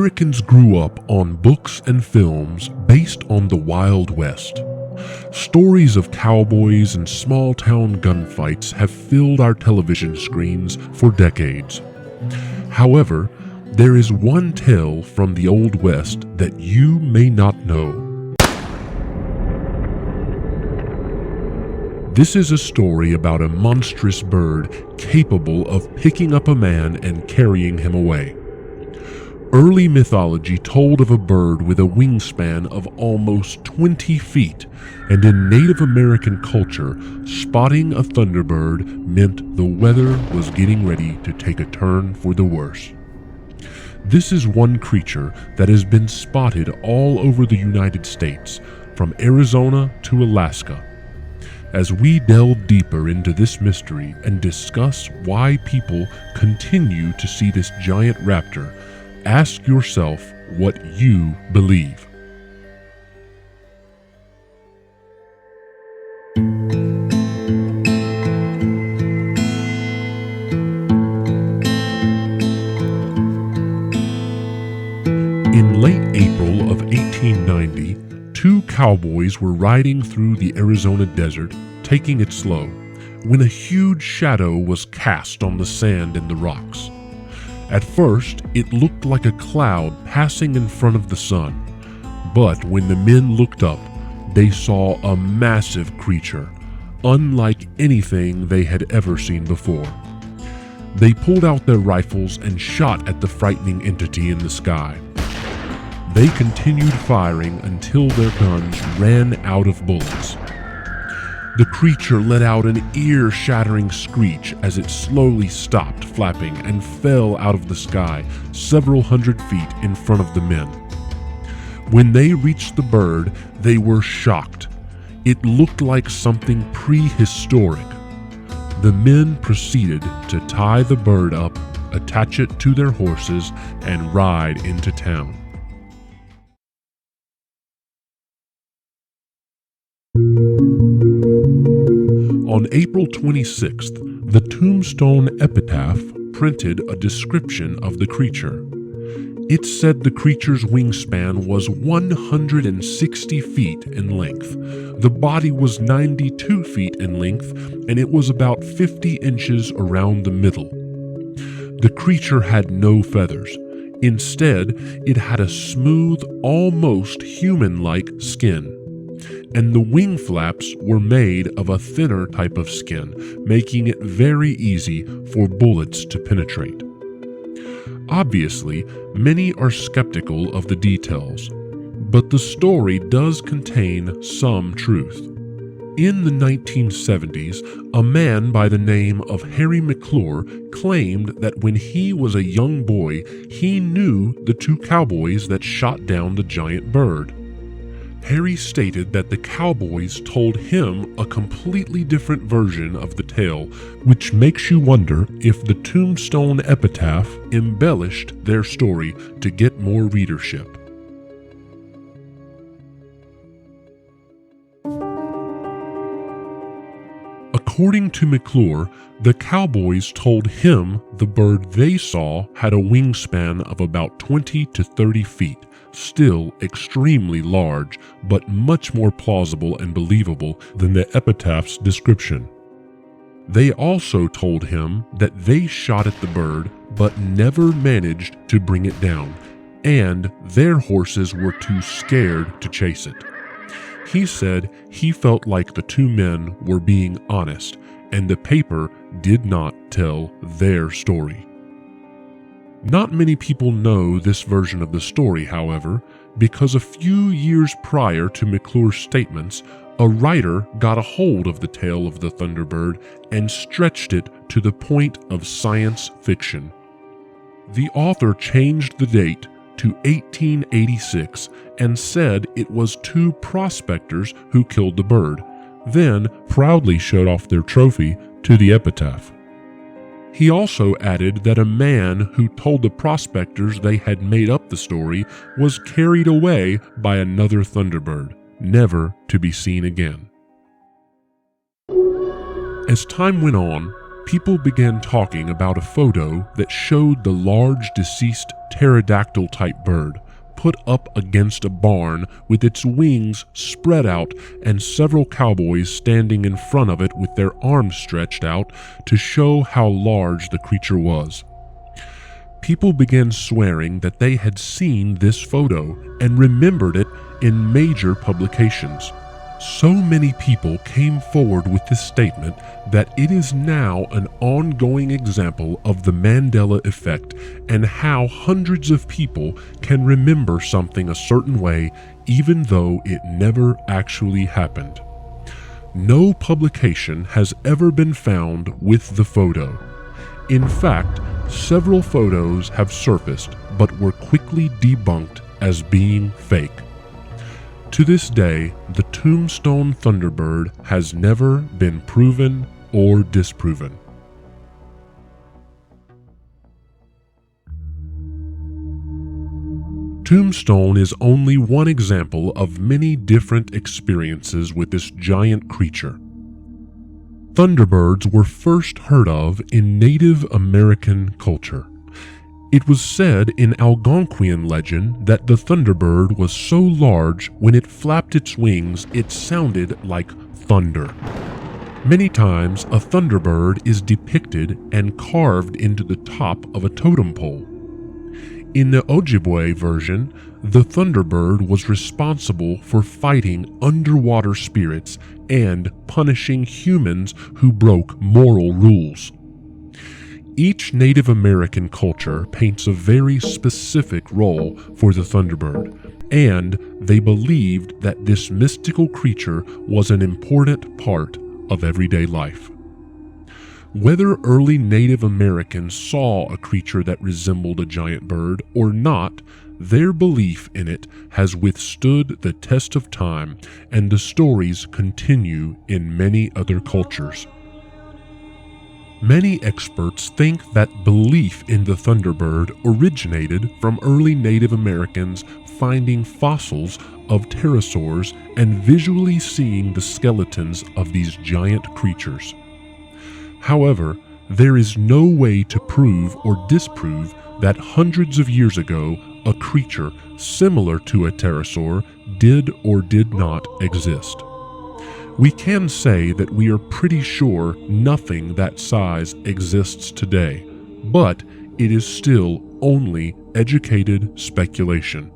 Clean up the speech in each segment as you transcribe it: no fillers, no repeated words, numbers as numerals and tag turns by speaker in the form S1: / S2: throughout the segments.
S1: Americans grew up on books and films based on the Wild West. Stories of cowboys and small-town gunfights have filled our television screens for decades. However, there is one tale from the Old West that you may not know. This is a story about a monstrous bird capable of picking up a man and carrying him away. Early mythology told of a bird with a wingspan of almost 20 feet, and in Native American culture, spotting a Thunderbird meant the weather was getting ready to take a turn for the worse. This is one creature that has been spotted all over the United States, from Arizona to Alaska. As we delve deeper into this mystery and discuss why people continue to see this giant raptor, ask yourself what you believe. In late April of 1890, two cowboys were riding through the Arizona desert, taking it slow, when a huge shadow was cast on the sand and the rocks. At first, it looked like a cloud passing in front of the sun, but when the men looked up, they saw a massive creature, unlike anything they had ever seen before. They pulled out their rifles and shot at the frightening entity in the sky. They continued firing until their guns ran out of bullets. The creature let out an ear-shattering screech as it slowly stopped flapping and fell out of the sky several hundred feet in front of the men. When they reached the bird, they were shocked. It looked like something prehistoric. The men proceeded to tie the bird up, attach it to their horses, and ride into town. On April 26th, the Tombstone Epitaph printed a description of the creature. It said the creature's wingspan was 160 feet in length. The body was 92 feet in length, and it was about 50 inches around the middle. The creature had no feathers. Instead, it had a smooth, almost human-like skin. And the wing flaps were made of a thinner type of skin, making it very easy for bullets to penetrate. Obviously, many are skeptical of the details, but the story does contain some truth. In the 1970s, a man by the name of Harry McClure claimed that when he was a young boy, he knew the two cowboys that shot down the giant bird. Harry stated that the cowboys told him a completely different version of the tale, which makes you wonder if the Tombstone Epitaph embellished their story to get more readership. According to McClure, the cowboys told him the bird they saw had a wingspan of about 20 to 30 feet. Still extremely large, but much more plausible and believable than the epitaph's description. They also told him that they shot at the bird, but never managed to bring it down, and their horses were too scared to chase it. He said he felt like the two men were being honest, and the paper did not tell their story. Not many people know this version of the story, however, because a few years prior to McClure's statements, a writer got a hold of the tale of the Thunderbird and stretched it to the point of science fiction. The author changed the date to 1886 and said it was two prospectors who killed the bird, then proudly showed off their trophy to the epitaph. He also added that a man who told the prospectors they had made up the story was carried away by another Thunderbird, never to be seen again. As time went on, people began talking about a photo that showed the large deceased pterodactyl-type bird put up against a barn with its wings spread out and several cowboys standing in front of it with their arms stretched out to show how large the creature was. People began swearing that they had seen this photo and remembered it in major publications. So many people came forward with this statement that it is now an ongoing example of the Mandela effect and how hundreds of people can remember something a certain way even though it never actually happened. No publication has ever been found with the photo. In fact, several photos have surfaced but were quickly debunked as being fake. To this day, the Tombstone Thunderbird has never been proven or disproven. Tombstone is only one example of many different experiences with this giant creature. Thunderbirds were first heard of in Native American culture. It was said in Algonquian legend that the Thunderbird was so large when it flapped its wings it sounded like thunder. Many times a Thunderbird is depicted and carved into the top of a totem pole. In the Ojibwe version, the Thunderbird was responsible for fighting underwater spirits and punishing humans who broke moral rules. Each Native American culture paints a very specific role for the Thunderbird, and they believed that this mystical creature was an important part of everyday life. Whether early Native Americans saw a creature that resembled a giant bird or not, their belief in it has withstood the test of time, and the stories continue in many other cultures. Many experts think that belief in the Thunderbird originated from early Native Americans finding fossils of pterosaurs and visually seeing the skeletons of these giant creatures. However, there is no way to prove or disprove that hundreds of years ago a creature similar to a pterosaur did or did not exist. We can say that we are pretty sure nothing that size exists today, but it is still only educated speculation.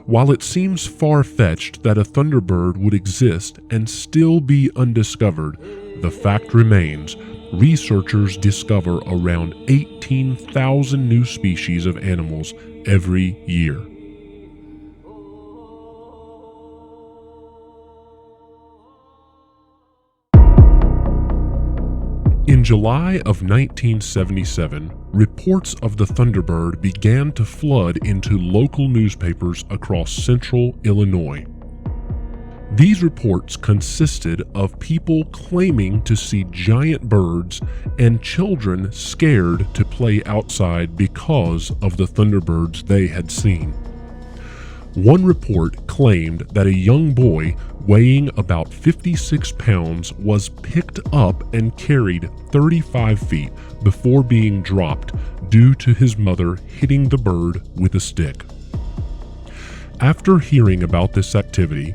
S1: While it seems far-fetched that a Thunderbird would exist and still be undiscovered, the fact remains, researchers discover around 18,000 new species of animals every year. In July of 1977, reports of the Thunderbird began to flood into local newspapers across central Illinois. These reports consisted of people claiming to see giant birds and children scared to play outside because of the Thunderbirds they had seen. One report claimed that a young boy weighing about 56 pounds was picked up and carried 35 feet before being dropped due to his mother hitting the bird with a stick. After hearing about this activity,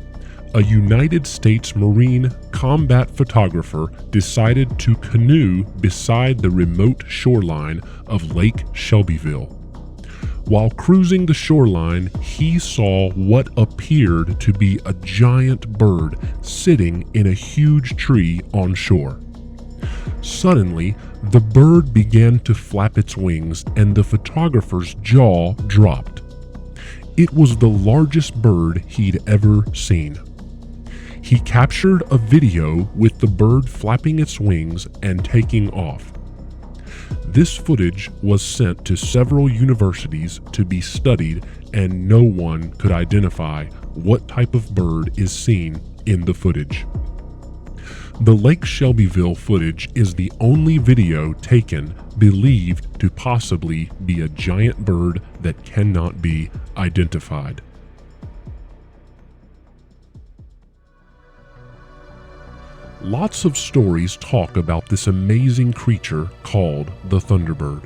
S1: a United States Marine combat photographer decided to canoe beside the remote shoreline of Lake Shelbyville. While cruising the shoreline, he saw what appeared to be a giant bird sitting in a huge tree on shore. Suddenly, the bird began to flap its wings and the photographer's jaw dropped. It was the largest bird he'd ever seen. He captured a video with the bird flapping its wings and taking off. This footage was sent to several universities to be studied, and no one could identify what type of bird is seen in the footage. The Lake Shelbyville footage is the only video taken believed to possibly be a giant bird that cannot be identified. Lots of stories talk about this amazing creature called the Thunderbird.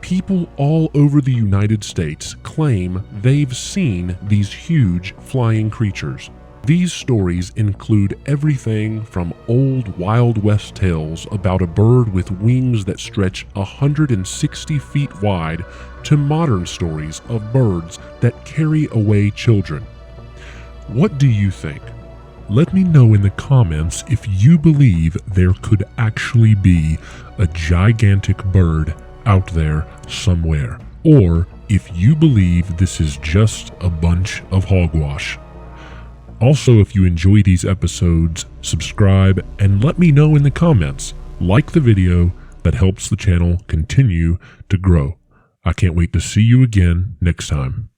S1: People all over the United States claim they've seen these huge flying creatures. These stories include everything from old Wild West tales about a bird with wings that stretch 160 feet wide to modern stories of birds that carry away children. What do you think? Let me know in the comments if you believe there could actually be a gigantic bird out there somewhere, or if you believe this is just a bunch of hogwash. Also, if you enjoy these episodes, subscribe and let me know in the comments. Like the video, that helps the channel continue to grow. I can't wait to see you again next time.